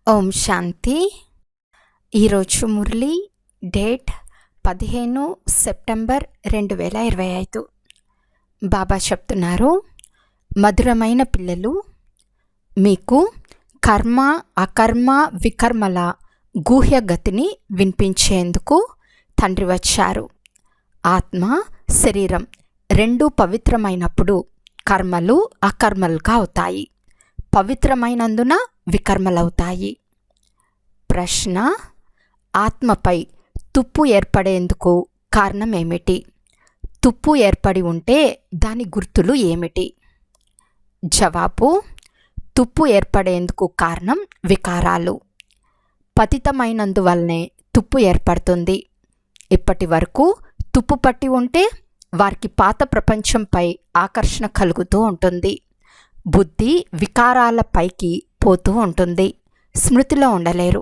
ఓం శాంతి. ఈరోజు Murali date 15 September 2025. బాబా చెప్తున్నారు, మధురమైన పిల్లలు, మీకు కర్మ అకర్మ వికర్మల గూహ్యగతిని వినిపించేందుకు తండ్రి వచ్చారు. ఆత్మ శరీరం రెండూ పవిత్రమైనప్పుడు కర్మలు అకర్మలుగా అవుతాయి, పవిత్రమైనందున వికర్మలవుతాయి. ప్రశ్న: ఆత్మపై తుప్పు ఏర్పడేందుకు కారణం ఏమిటి? తుప్పు ఏర్పడి ఉంటే దాని గుర్తులు ఏమిటి? జవాబు: తుప్పు ఏర్పడేందుకు కారణం వికారాలు. పతితమైనందువల్లనే తుప్పు ఏర్పడుతుంది. ఇప్పటి వరకు తుప్పు పట్టి ఉంటే వారికి పాత ప్రపంచంపై ఆకర్షణ కలుగుతూ ఉంటుంది. బుద్ధి వికారాల పైకి పోతూ ఉంటుంది, స్మృతిలో ఉండలేరు.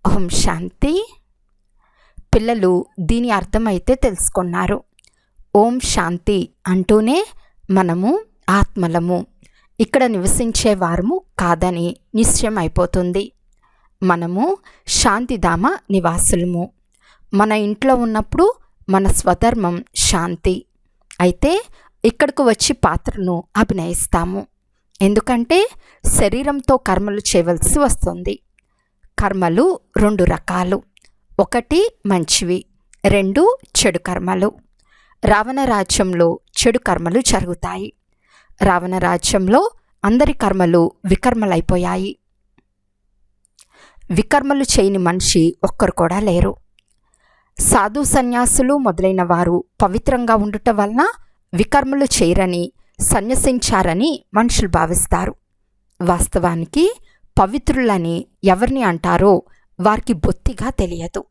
ఓం శాంతి. పిల్లలు దీని అర్థమైతే తెలుసుకున్నారు. ఓం శాంతి అంటూనే మనము ఆత్మలము, ఇక్కడ నివసించేవారము కాదని నిశ్చయం అయిపోతుంది. మనము శాంతిధామ నివాసులము. మన ఇంట్లో ఉన్నప్పుడు మన స్వధర్మం శాంతి. అయితే ఇక్కడకు వచ్చి పాత్రను అభినయిస్తాము, ఎందుకంటే శరీరంతో కర్మలు చేయవలసి వస్తుంది. కర్మలు రెండు రకాలు, ఒకటి మంచివి, రెండు చెడు కర్మలు. రావణ రాజ్యంలో చెడు కర్మలు జరుగుతాయి. రావణ రాజ్యంలో అందరి కర్మలు వికర్మలైపోయాయి. వికర్మలు చేయని మనిషి ఒక్కరు కూడా లేరు. సాధు సన్యాసులు మొదలైన వారు పవిత్రంగా ఉండుట వలన వికర్మలు చేయరని, సన్యసించారని మనుషులు భావిస్తారు. వాస్తవానికి పవిత్రులని ఎవరిని అంటారో వారికి బొత్తిగా తెలియదు.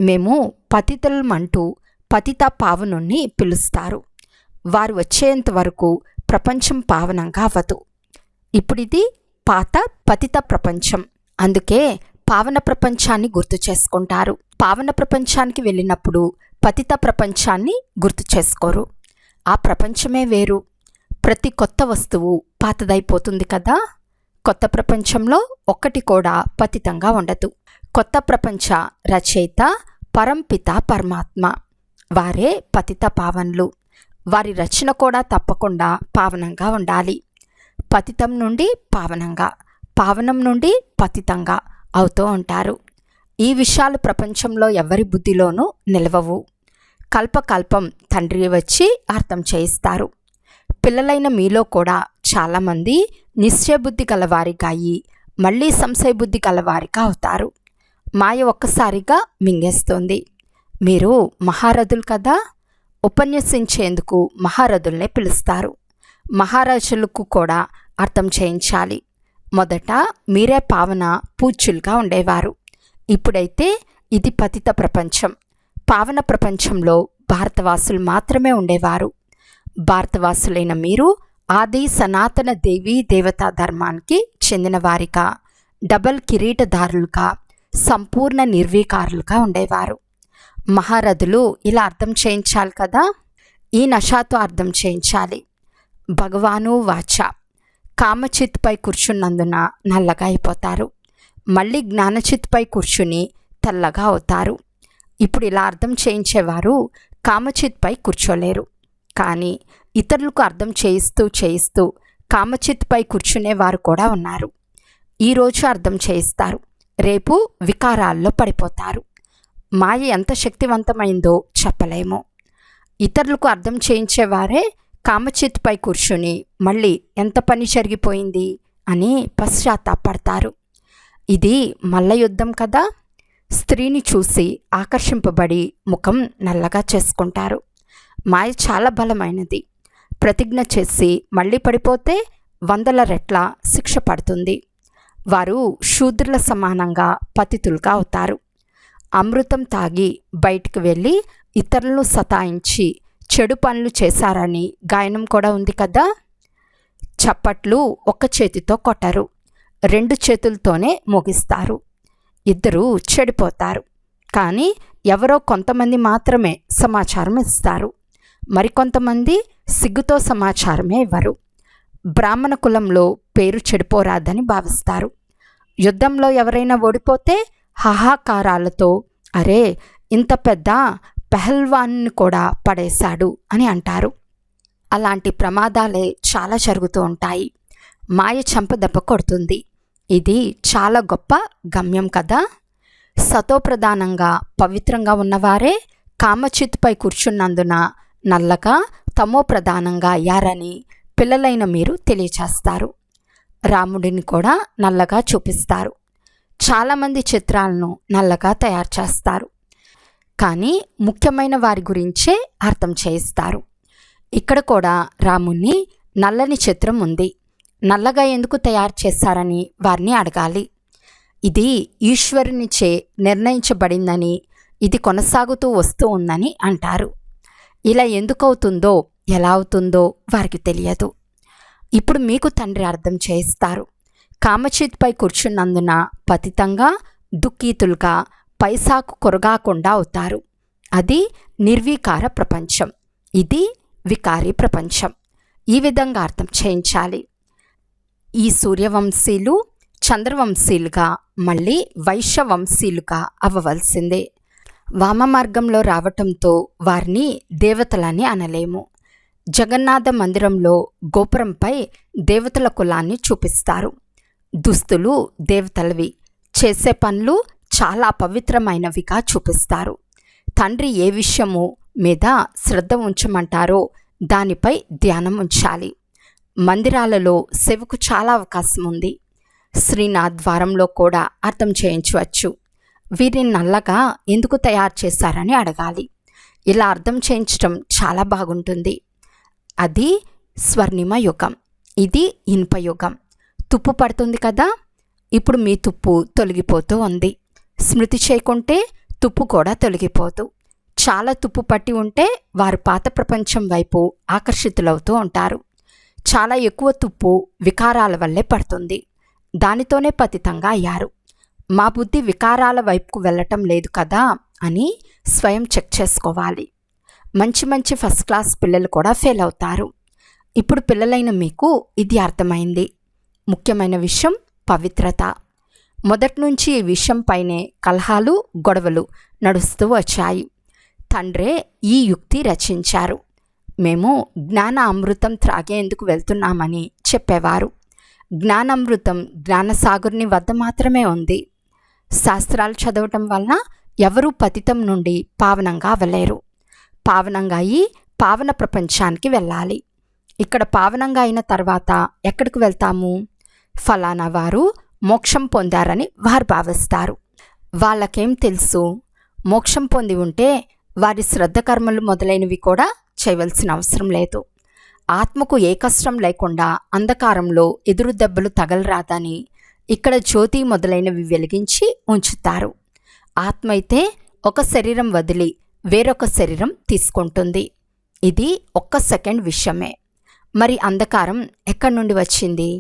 మేము పతితులమంటూ పతిత పావనుణ్ణి పిలుస్తారు. వారు వచ్చేంత వరకు ప్రపంచం పావనంగా అవ్వదు. ఇప్పుడిది పాత పతిత ప్రపంచం, అందుకే పావన ప్రపంచాన్ని గుర్తు చేసుకుంటారు. పావన ప్రపంచానికి వెళ్ళినప్పుడు పతిత ప్రపంచాన్ని గుర్తు చేసుకోరు. ఆ ప్రపంచమే వేరు. ప్రతి కొత్త వస్తువు పాతదైపోతుంది కదా. కొత్త ప్రపంచంలో ఒక్కటి కూడా పతితంగా ఉండదు. కొత్త ప్రపంచ రచయిత పరంపిత పరమాత్మ, వారే పతిత పావనులు. వారి రచన కూడా తప్పకుండా పావనంగా ఉండాలి. పతితం నుండి పావనంగా, పావనం నుండి పతితంగా అవుతూ ఉంటారు. ఈ విషయాలు ప్రపంచంలో ఎవరి బుద్ధిలోనూ నిలవవు. కల్పకల్పం తండ్రి వచ్చి అర్థం చేయిస్తారు. పిల్లలైన మీలో కూడా చాలామంది నిశ్చయబుద్ధి గలవారిగా అయ్యి మళ్ళీ సంశయబుద్ధి గలవారిగా అవుతారు. మాయ ఒక్కసారిగా మింగేస్తుంది. మీరు మహారథులు కదా, ఉపన్యసించేందుకు మహారథుల్నే పిలుస్తారు. మహారాజులకు కూడా అర్థం చేయించాలి. మొదట మీరే పావన పూజ్యులుగా ఉండేవారు. ఇప్పుడైతే ఇది పతిత ప్రపంచం. పావన ప్రపంచంలో భారతవాసులు మాత్రమే ఉండేవారు. భారతవాసులైన మీరు ఆది సనాతన దేవీ దేవతా ధర్మానికి చెందిన వారిగా, డబల్ కిరీటదారులుగా, సంపూర్ణ నిర్వీకారులుగా ఉండేవారు. మహారథులు ఇలా అర్థం చేయించాలి కదా. ఈ నషాతో అర్థం చేయించాలి. భగవాను వాచ, కామచిత్పై కూర్చున్నందున నల్లగా అయిపోతారు. మళ్ళీ జ్ఞానచిత్పై కూర్చుని తెల్లగా అవుతారు. ఇప్పుడు ఇలా అర్థం చేయించేవారు కామచిత్పై కూర్చోలేరు. కానీ ఇతరులకు అర్థం చేయిస్తూ కామచిత్పై కూర్చునేవారు కూడా ఉన్నారు. ఈరోజు అర్థం చేయిస్తారు, రేపు వికారాల్లో పడిపోతారు. మాయ ఎంత శక్తివంతమైందో చెప్పలేము. ఇతరులకు అర్థం చేయించేవారే కామచిత్పై కూర్చుని మళ్ళీ ఎంత పని జరిగిపోయింది అని పశ్చాత్తాపడతారు. ఇది మల్ల యుద్ధం కదా. స్త్రీని చూసి ఆకర్షింపబడి ముఖం నల్లగా చేసుకుంటారు. మాయ చాలా బలమైనది. ప్రతిజ్ఞ చేసి మళ్ళీ పడిపోతే 100 రెట్ల శిక్ష పడుతుంది. వారు శూద్రుల సమానంగా పతితులుగా అవుతారు. అమృతం తాగి బయటికి వెళ్ళి ఇతరులను సతాయించి చెడు పనులు చేశారని గాయనం కూడా ఉంది కదా. చప్పట్లు ఒక్క చేతితో కొట్టరు, 2 చేతులతోనే మోగిస్తారు. ఇద్దరు చెడిపోతారు. కానీ ఎవరో కొంతమంది మాత్రమే సమాచారం ఇస్తారు, మరికొంతమంది సిగ్గుతో సమాచారమే ఇవ్వరు. బ్రాహ్మణ కులంలో పేరు చెడిపోరాదని భావిస్తారు. యుద్ధంలో ఎవరైనా ఓడిపోతే హాహాకారాలతో అరే ఇంత పెద్ద పెహల్వాన్ని కూడా పడేశాడు అని అంటారు. అలాంటి ప్రమాదాలే చాలా జరుగుతూ ఉంటాయి. మాయ చెంపదెబ్బ కొడుతుంది. ఇది చాలా గొప్ప గమ్యం కదా. సతోప్రధానంగా పవిత్రంగా ఉన్నవారే కామచిత్తుపై కూర్చున్నందున నల్లగా తమో ప్రధానంగా అయ్యారని పిల్లలైన మీరు తెలియచేస్తారు. రాముడిని కూడా నల్లగా చూపిస్తారు. చాలామంది చిత్రాలను నల్లగా తయారు చేస్తారు, కానీ ముఖ్యమైన వారి గురించే అర్థం చేయిస్తారు. ఇక్కడ కూడా రాముని నల్లని చిత్రం ఉంది. నల్లగా ఎందుకు తయారు చేశారని వారిని అడగాలి. ఇది ఈశ్వరునిచే నిర్ణయించబడిందని, ఇది కొనసాగుతూ వస్తూ ఉందని అంటారు. ఇలా ఎందుకవుతుందో ఎలా అవుతుందో వారికి తెలియదు. ఇప్పుడు మీకు తండ్రి అర్థం చేయిస్తారు. కామచిత్పై కూర్చున్నందున పతితంగా దుఃఖీతులుగా పైసాకు కొరగాకుండా అవుతారు. అది నిర్వీకార ప్రపంచం, ఇది వికారీ ప్రపంచం. ఈ విధంగా అర్థం చేయించాలి. ఈ సూర్యవంశీలు చంద్రవంశీలుగా మళ్ళీ వైశ్యవంశీలుగా అవ్వవలసిందే. వామ మార్గంలో రావటంతో వారిని దేవతలని అనలేము. జగన్నాథ మందిరంలో గోపురంపై దేవతల కులాన్ని చూపిస్తారు. దుస్తులు దేవతలవి, చేసే పనులు చాలా పవిత్రమైనవిగా చూపిస్తారు. తండ్రి ఏ విషయము మీద శ్రద్ధ ఉంచమంటారో దానిపై ధ్యానం ఉంచాలి. మందిరాలలో సేవకు చాలా అవకాశం ఉంది. శ్రీనాథ్ ద్వారంలో కూడా అర్థం చేయించవచ్చు. వీరిని నల్లగా ఎందుకు తయారు చేశారని అడగాలి. ఇలా అర్థం చేయించడం చాలా బాగుంటుంది. అది స్వర్ణిమ యుగం, ఇది ఇనుప యుగం. తుప్పు పడుతుంది కదా, ఇప్పుడు మీ తుప్పు తొలగిపోతూ ఉంది. స్మృతి చేయకుంటే తుప్పు కూడా తొలగిపోదు. చాలా తుప్పు పట్టి ఉంటే వారు పాత ప్రపంచం వైపు ఆకర్షితులవుతూ ఉంటారు. చాలా ఎక్కువ తుప్పు వికారాల వల్లే పడుతుంది. దానితోనే పతితంగా అయ్యారు. మా బుద్ధి వికారాల వైపుకు వెళ్ళటం లేదు కదా అని స్వయం చెక్ చేసుకోవాలి. మంచి మంచి ఫస్ట్ క్లాస్ పిల్లలు కూడా ఫెయిల్ అవుతారు. ఇప్పుడు పిల్లలైన మీకు ఇది అర్థమైంది. ముఖ్యమైన విషయం పవిత్రత. మొదటి నుంచి ఈ విషయం పైనే కలహాలు గొడవలు నడుస్తూ వచ్చాయి. తండ్రే ఈ యుక్తి రచించారు. మేము జ్ఞాన అమృతం త్రాగేందుకు వెళ్తున్నామని చెప్పేవారు. జ్ఞానామృతం జ్ఞానసాగరుని వద్ద మాత్రమే ఉంది. శాస్త్రాలు చదవటం వలన ఎవరూ పతితం నుండి పావనంగా అవ్వలేరు. పావనంగా అయి పావన ప్రపంచానికి వెళ్ళాలి. ఇక్కడ పావనంగా అయిన తర్వాత ఎక్కడికి వెళ్తాము? ఫలానా వారు మోక్షం పొందారని వారు భావిస్తారు. వాళ్ళకేం తెలుసు? మోక్షం పొంది ఉంటే వారి శ్రద్ధ కర్మలు మొదలైనవి కూడా చేయవలసిన అవసరం లేదు. ఆత్మకు ఏ కష్టం లేకుండా అంధకారంలో ఎదురు దెబ్బలు తగలరాదని ఇక్కడ జ్యోతి మొదలైనవి వెలిగించి ఉంచుతారు. ఆత్మ అయితే ఒక శరీరం వదిలి వేరొక శరీరం తీసుకుంటుంది. ఇది ఒక్క సెకండ్ విషయమే. మరి అంధకారం ఎక్కడి నుండి వచ్చింది?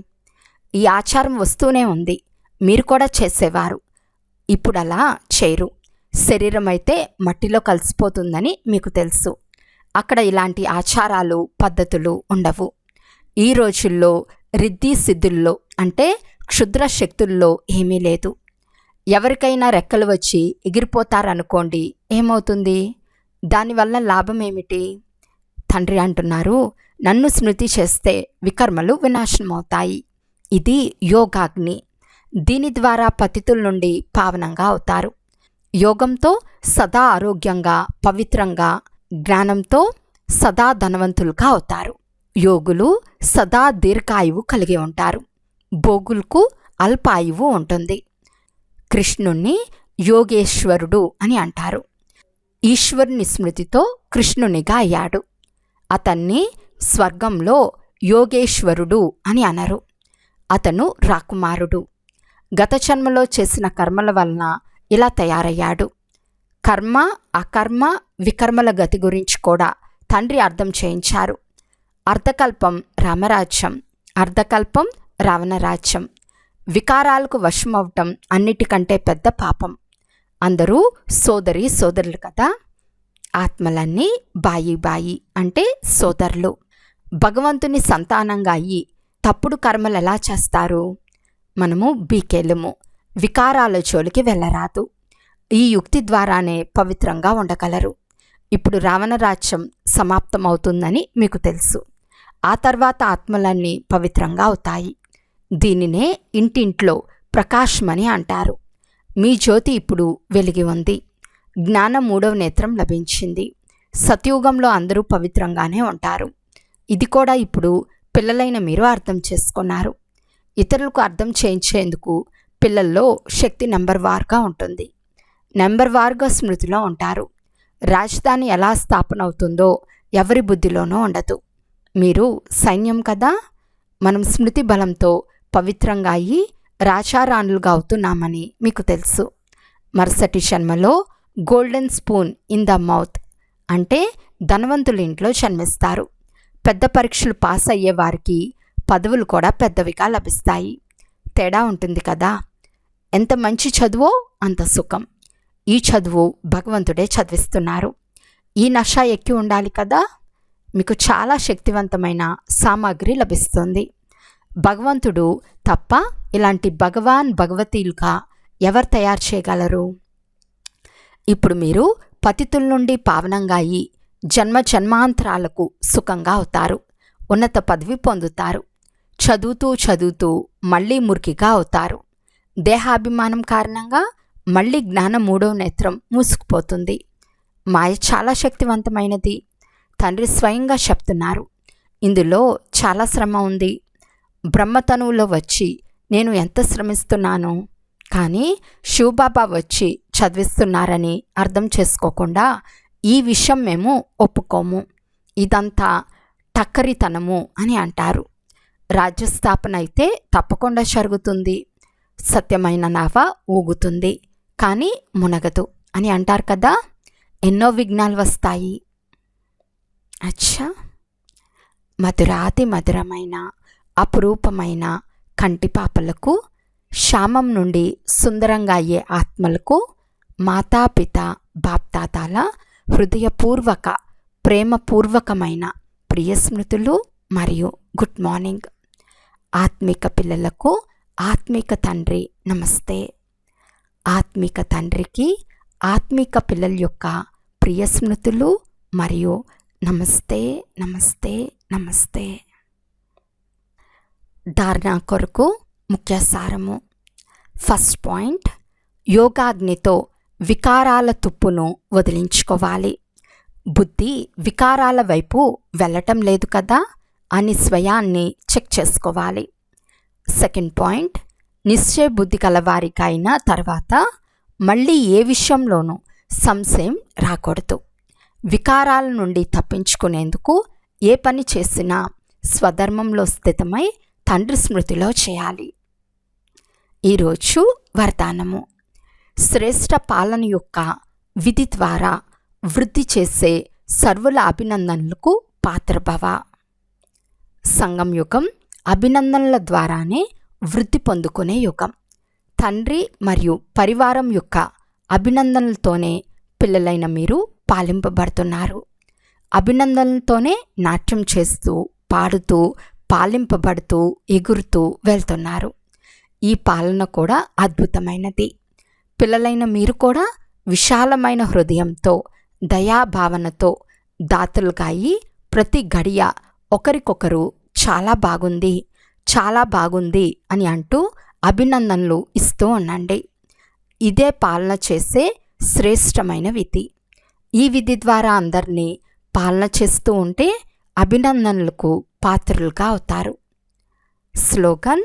ఈ ఆచారం వస్తూనే ఉంది. మీరు కూడా చేసేవారు. ఇప్పుడు అలా చేయరు. శరీరం అయితే మట్టిలో కలిసిపోతుందని మీకు తెలుసు. అక్కడ ఇలాంటి ఆచారాలు పద్ధతులు ఉండవు. ఈ రోజుల్లో రిద్ధి సిద్ధుల్లో అంటే క్షుద్ర శక్తుల్లో ఏమీ లేదు. ఎవరికైనా రెక్కలు వచ్చి ఎగిరిపోతారనుకోండి, ఏమవుతుంది? దానివల్ల లాభం ఏమిటి? తండ్రి అంటున్నారు, నన్ను స్మృతి చేస్తే వికర్మలు వినాశనమవుతాయి. ఇది యోగాగ్ని. దీని ద్వారా పతితుల నుండి పావనంగా అవుతారు. యోగంతో సదా ఆరోగ్యంగా పవిత్రంగా, జ్ఞానంతో సదా ధనవంతులుగా అవుతారు. యోగులు సదా దీర్ఘాయువు కలిగి ఉంటారు. భోగులకు అల్పాయువు ఉంటుంది. కృష్ణుణ్ణి యోగేశ్వరుడు అని అంటారు. ఈశ్వరుని స్మృతితో కృష్ణునిగా అయ్యాడు. అతన్ని స్వర్గంలో యోగేశ్వరుడు అని అనరు. అతను రాకుమారుడు. గత జన్మలో చేసిన కర్మల వలన ఇలా తయారయ్యాడు. కర్మ అకర్మ వికర్మల గతి గురించి కూడా తండ్రి అర్థం చేయించారు. అర్ధకల్పం రామరాజ్యం, అర్ధకల్పం రావణరాజ్యం. వికారాలకు వశమవటం అన్నిటికంటే పెద్ద పాపం. అందరూ సోదరి సోదరులు కదా. ఆత్మలన్నీ బాయి బాయి అంటే సోదరులు. భగవంతుని సంతానంగా అయ్యి తప్పుడు కర్మలు ఎలా చేస్తారు? మనము బీకేలము. వికారాల జోలికి వెళ్ళరాదు. ఈ యుక్తి ద్వారానే పవిత్రంగా ఉండగలరు. ఇప్పుడు రావణరాజ్యం సమాప్తమవుతుందని మీకు తెలుసు. ఆ తర్వాత ఆత్మలన్నీ పవిత్రంగా అవుతాయి. దీనినే ఇంటింట్లో ప్రకాశమని అంటారు. మీ జ్యోతి ఇప్పుడు వెలిగి ఉంది. జ్ఞానం 3వ నేత్రం లభించింది. సత్యుగంలో అందరూ పవిత్రంగానే ఉంటారు. ఇది కూడా ఇప్పుడు పిల్లలైన మీరు అర్థం చేసుకున్నారు. ఇతరులకు అర్థం చేయించేందుకు పిల్లల్లో శక్తి నెంబర్ వార్గా ఉంటుంది. నెంబర్ వార్గా స్మృతిలో ఉంటారు. రాజధాని ఎలా స్థాపన అవుతుందో ఎవరి బుద్ధిలోనూ ఉండదు. మీరు సైన్యం కదా. మనం స్మృతి బలంతో పవిత్రంగా అయ్యి రాచారాణులుగా అవుతున్నామని మీకు తెలుసు. మరుసటి జన్మలో golden spoon in the mouth అంటే ధనవంతుల ఇంట్లో జన్మిస్తారు. పెద్ద పరీక్షలు పాస్ అయ్యే వారికి పదవులు కూడా పెద్దవిగా లభిస్తాయి. తేడా ఉంటుంది కదా. ఎంత మంచి చదువో అంత సుఖం. ఈ చదువు భగవంతుడే చదివిస్తున్నారు. ఈ నష ఎక్కి ఉండాలి కదా. మీకు చాలా శక్తివంతమైన సామాగ్రి లభిస్తుంది. భగవంతుడు తప్ప ఇలాంటి భగవతీలుగా ఎవరు తయారు చేయగలరు? ఇప్పుడు మీరు పతితుల నుండి పావనంగా అయి జన్మాంతరాలకు సుఖంగా అవుతారు. ఉన్నత పదవి పొందుతారు. చదువుతూ మళ్ళీ మురికిగా అవుతారు. దేహాభిమానం కారణంగా మళ్ళీ జ్ఞానం 3వ నేత్రం మూసుకుపోతుంది. మాయ చాలా శక్తివంతమైనది. తండ్రి స్వయంగా చెప్తున్నారు, ఇందులో చాలా శ్రమ ఉంది. బ్రహ్మతనువులో వచ్చి నేను ఎంత శ్రమిస్తున్నాను, కానీ శివబాబా వచ్చి చదివిస్తున్నారని అర్థం చేసుకోకుండా ఈ విషయం మేము ఒప్పుకోము, ఇదంతా టక్కరితనము అని అంటారు. రాజ్యస్థాపన అయితే తప్పకుండా జరుగుతుంది. సత్యమైన నావ ఊగుతుంది కానీ మునగదు అని అంటారు కదా. ఎన్నో విఘ్నాలు వస్తాయి. అచ్చా, మధురాతి మధురమైన అపురూపమైన కంటిపాపలకు, శామం నుండి సుందరంగా అయ్యే ఆత్మలకు మాతాపిత బాప్తాతాల హృదయపూర్వక ప్రేమపూర్వకమైన ప్రియస్మృతులు మరియు గుడ్ మార్నింగ్. ఆత్మిక పిల్లలకు ఆత్మిక తండ్రి నమస్తే. ఆత్మిక తండ్రికి ఆత్మిక పిల్లల యొక్క ప్రియస్మృతులు మరియు నమస్తే నమస్తే నమస్తే. ధారణ కొరకు ముఖ్య సారము. ఫస్ట్ పాయింట్, యోగాగ్నితో వికారాల తుప్పును వదిలించుకోవాలి. బుద్ధి వికారాల వైపు వెళ్ళటం లేదు కదా అని స్వయాన్ని చెక్ చేసుకోవాలి. సెకండ్ పాయింట్, నిశ్చయ బుద్ధి కలవారికైన తర్వాత మళ్ళీ ఏ విషయంలోనూ సంశయం రాకూడదు. వికారాల నుండి తప్పించుకునేందుకు ఏ పని చేసినా స్వధర్మంలో స్థితమై తండ్రి స్మృతిలో చేయాలి. ఈరోజు వరదానము. శ్రేష్ఠ పాలన యొక్క విధి ద్వారా వృద్ధి చేసే సర్వుల అభినందనలకు పాత్రభవ. సంగం యుగం అభినందనల ద్వారానే వృద్ధి పొందుకునే యుగం. తండ్రి మరియు పరివారం యొక్క అభినందనలతోనే పిల్లలైన మీరు పాలింపబడుతున్నారు. అభినందనలతోనే నాట్యం చేస్తూ, పాడుతూ, పాలింపబడుతూ, ఎగురుతూ వెళ్తున్నారు. ఈ పాలన కూడా అద్భుతమైనది. పిల్లలైన మీరు కూడా విశాలమైన హృదయంతో, దయాభావనతో దాతలుగా అయి ప్రతి గడియ ఒకరికొకరు చాలా బాగుంది, చాలా బాగుంది అని అంటూ అభినందనలు ఇస్తూ ఉండండి. ఇదే పాలన చేసే శ్రేష్టమైన విధి. ఈ విధి ద్వారా అందరినీ పాలన చేస్తూ ఉంటే అభినందనలకు పాత్రులుగా అవుతారు. స్లోగన్: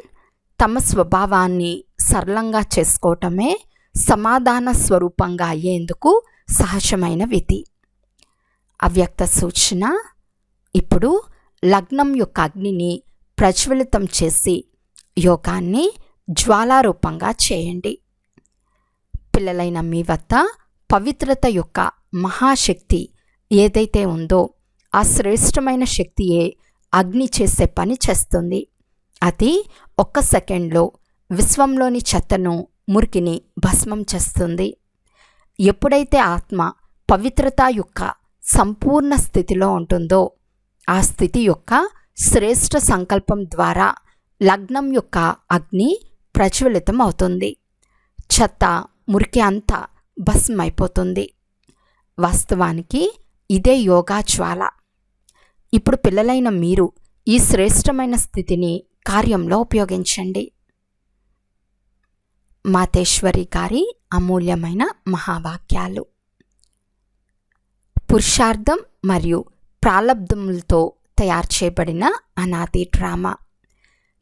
తమ స్వభావాన్ని సరళంగా చేసుకోవటమే సమాధాన స్వరూపంగా అయ్యేందుకు సహజమైన విధి. అవ్యక్త సూచన: ఇప్పుడు లగ్నం యొక్క అగ్నిని ప్రజ్వలితం చేసి యోగాన్ని జ్వాలారూపంగా చేయండి. పిల్లలైన మీ వద్ద పవిత్రత యొక్క మహాశక్తి ఏదైతే ఉందో ఆ శ్రేష్టమైన శక్తియే అగ్ని చేసే పని చేస్తుంది. అది 1 సెకండ్లో విశ్వంలోని చెత్తను, మురికిని భస్మం చేస్తుంది. ఎప్పుడైతే ఆత్మ పవిత్రత యొక్క సంపూర్ణ స్థితిలో ఉంటుందో ఆ స్థితి యొక్క శ్రేష్ఠ సంకల్పం ద్వారా లగ్నం యొక్క అగ్ని ప్రజ్వలితం అవుతుంది. చెత్త మురికి అంతా భస్మైపోతుంది. వాస్తవానికి ఇదే యోగా జ్వాల. ఇప్పుడు పిల్లలైన మీరు ఈ శ్రేష్టమైన స్థితిని కార్యంలో ఉపయోగించండి. మాతేశ్వరి గారి అమూల్యమైన మహావాక్యాలు. పురుషార్థం మరియు ప్రాలబ్ధములతో తయారు చేయబడిన అనాది డ్రామా.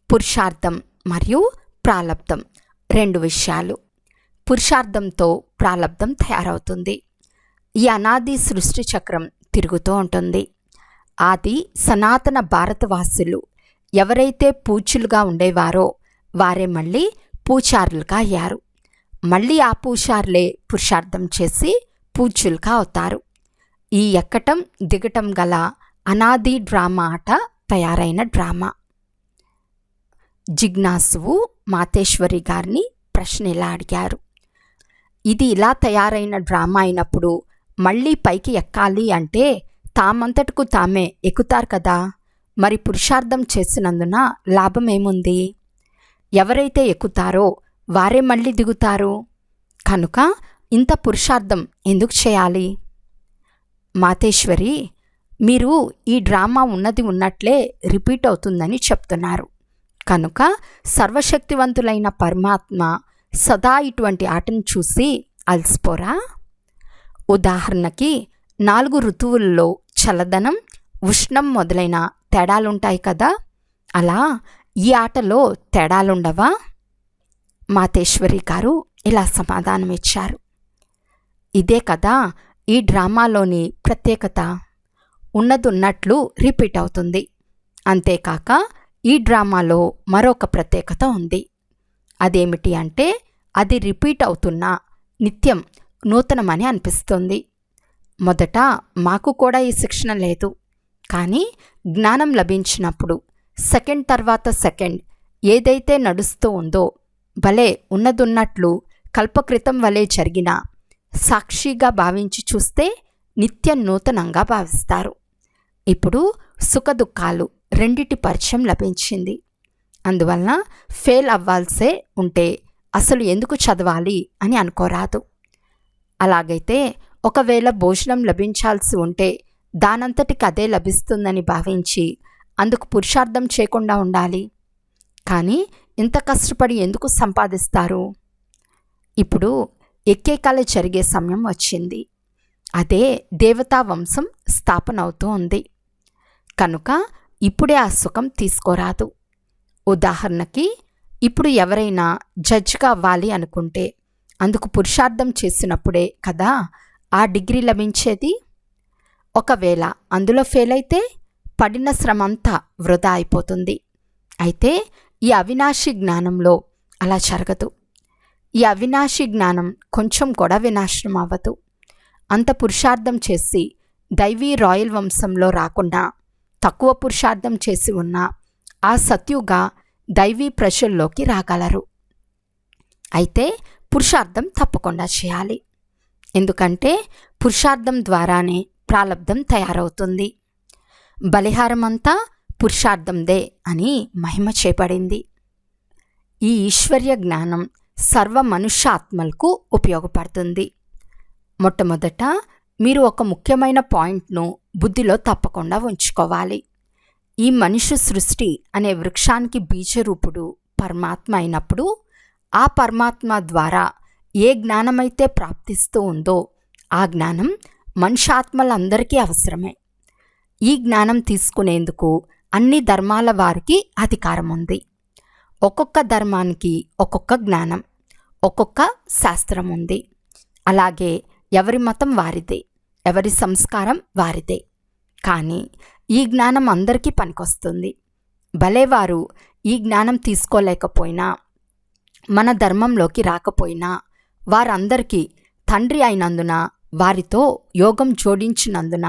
పురుషార్థం మరియు ప్రాలబ్ధం 2 విషయాలు. పురుషార్థంతో ప్రాలబ్ధం తయారవుతుంది. ఈ అనాది సృష్టి చక్రం తిరుగుతూ ఉంటుంది. ఆది సనాతన భారతవాసులు ఎవరైతే పూజ్యులుగా ఉండేవారో వారే మళ్ళీ పూజారులుగా అయ్యారు. మళ్ళీ ఆ పూజారులే పురుషార్థం చేసి పూజ్యులుగా అవుతారు. ఈ ఎక్కటం దిగటం గల అనాది డ్రామా ఆట తయారైన డ్రామా. జిజ్ఞాసువు మాతేశ్వరి గారిని ప్రశ్న ఇలా అడిగారు. ఇది ఇలా తయారైన డ్రామా అయినప్పుడు మళ్ళీ పైకి ఎక్కాలి అంటే తామంతటకు తామే ఎక్కుతారు కదా, మరి పురుషార్థం చేసినందున లాభం ఏముంది? ఎవరైతే ఎక్కుతారో వారే మళ్ళీ దిగుతారు. కనుక ఇంత పురుషార్థం ఎందుకు చేయాలి? మాతేశ్వరి, మీరు ఈ డ్రామా ఉన్నది ఉన్నట్లే రిపీట్ అవుతుందని చెప్తున్నారు. కనుక సర్వశక్తివంతులైన పరమాత్మ సదా ఇటువంటి ఆటను చూసి అలసిపోరా? ఉదాహరణకి 4 ఋతువుల్లో చల్లదనం, ఉష్ణం మొదలైన తేడాలుంటాయి కదా, అలా ఈ ఆటలో తేడాలుండవా? మాతేశ్వరి గారు ఇలా సమాధానం ఇచ్చారు. ఇదే కదా ఈ డ్రామాలోని ప్రత్యేకత. ఉన్నదున్నట్లు రిపీట్ అవుతుంది. అంతేకాక ఈ డ్రామాలో మరొక ప్రత్యేకత ఉంది. అదేమిటి అంటే అది రిపీట్ అవుతున్నా నిత్యం నూతనమని అనిపిస్తుంది. మొదట మాకు కూడా ఈ శిక్షణ లేదు. కానీ జ్ఞానం లభించినప్పుడు సెకండ్ తర్వాత సెకండ్ ఏదైతే నడుస్తూ ఉందో భలే ఉన్నదున్నట్లు కల్పకృతం వలె జరిగిన సాక్షిగా భావించి చూస్తే నిత్య నూతనంగా భావిస్తారు. ఇప్పుడు సుఖదుఖాలు రెండిటి పరిచయం లభించింది. అందువలన ఫెయిల్ అవ్వాల్సే ఉంటే అసలు ఎందుకు చదవాలి అని అనుకోరాదు. అలాగైతే ఒకవేళ భోజనం లభించాల్సి ఉంటే దానంతటికి అదే లభిస్తుందని భావించి అందుకు పురుషార్థం చేయకుండా ఉండాలి. కానీ ఇంత కష్టపడి ఎందుకు సంపాదిస్తారు? ఇప్పుడు ఎక్కేకాలే జరిగే సమయం వచ్చింది. అదే దేవతా వంశం స్థాపన అవుతూ ఉంది. కనుక ఇప్పుడే ఆ సుఖం తీసుకోరాదు. ఉదాహరణకి ఇప్పుడు ఎవరైనా జడ్జిగా అవ్వాలి అనుకుంటే అందుకు పురుషార్థం చేసినప్పుడే కదా ఆ డిగ్రీ లభించేది. ఒకవేళ అందులో ఫెయిల్ అయితే పడిన శ్రమంతా వృధా అయిపోతుంది. అయితే ఈ అవినాశి జ్ఞానంలో అలా జరగదు. ఈ అవినాశి జ్ఞానం కొంచెం కూడా వినాశనం అవ్వదు. అంత పురుషార్థం చేసి దైవీ రాయల్ వంశంలో రాకుండా తక్కువ పురుషార్థం చేసి ఉన్న ఆ సత్యుగా దైవీ ప్రజల్లోకి రాగలరు. అయితే పురుషార్థం తప్పకుండా చేయాలి. ఎందుకంటే పురుషార్థం ద్వారానే ప్రాలబ్ధం తయారవుతుంది. బలిహారమంతా పురుషార్థందే అని మహిమ చేయబడింది. ఈ ఈశ్వర్య జ్ఞానం సర్వ మనుష్యాత్మలకు ఉపయోగపడుతుంది. మొట్టమొదట మీరు ఒక ముఖ్యమైన పాయింట్ను బుద్ధిలో తప్పకుండా ఉంచుకోవాలి. ఈ మనిషి సృష్టి అనే వృక్షానికి బీజరూపుడు పరమాత్మ అయినప్పుడు ఆ పరమాత్మ ద్వారా ఏ జ్ఞానమైతే ప్రాప్తిస్తూ ఉందో ఆ జ్ఞానం మనుష్యాత్మలందరికీ అవసరమే. ఈ జ్ఞానం తీసుకునేందుకు అన్ని ధర్మాల వారికి అధికారం ఉంది. ఒక్కొక్క ధర్మానికి ఒక్కొక్క జ్ఞానం, ఒక్కొక్క శాస్త్రం ఉంది. అలాగే ఎవరి మతం వారిదే, ఎవరి సంస్కారం వారిదే. కానీ ఈ జ్ఞానం అందరికీ పనికొస్తుంది. భలేవారు ఈ జ్ఞానం తీసుకోలేకపోయినా, మన ధర్మంలోకి రాకపోయినా వారందరికీ తండ్రి అయినందున, వారితో యోగం జోడించినందున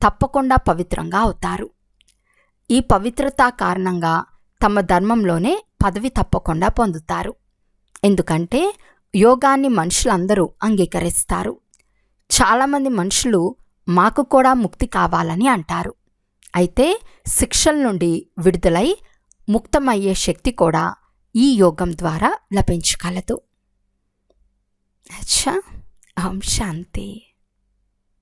తప్పకుండా పవిత్రంగా అవుతారు. ఈ పవిత్రత కారణంగా తమ ధర్మంలోనే పదవి తప్పకుండా పొందుతారు. ఎందుకంటే యోగాన్ని మనుషులందరూ అంగీకరిస్తారు. చాలామంది మనుషులు మాకు కూడా ముక్తి కావాలని అంటారు. అయితే శిక్షల నుండి విడుదలై ముక్తమయ్యే శక్తి కూడా ఈ యోగం ద్వారా లభించగలదు. అచ్చా. ఓం శాంతి.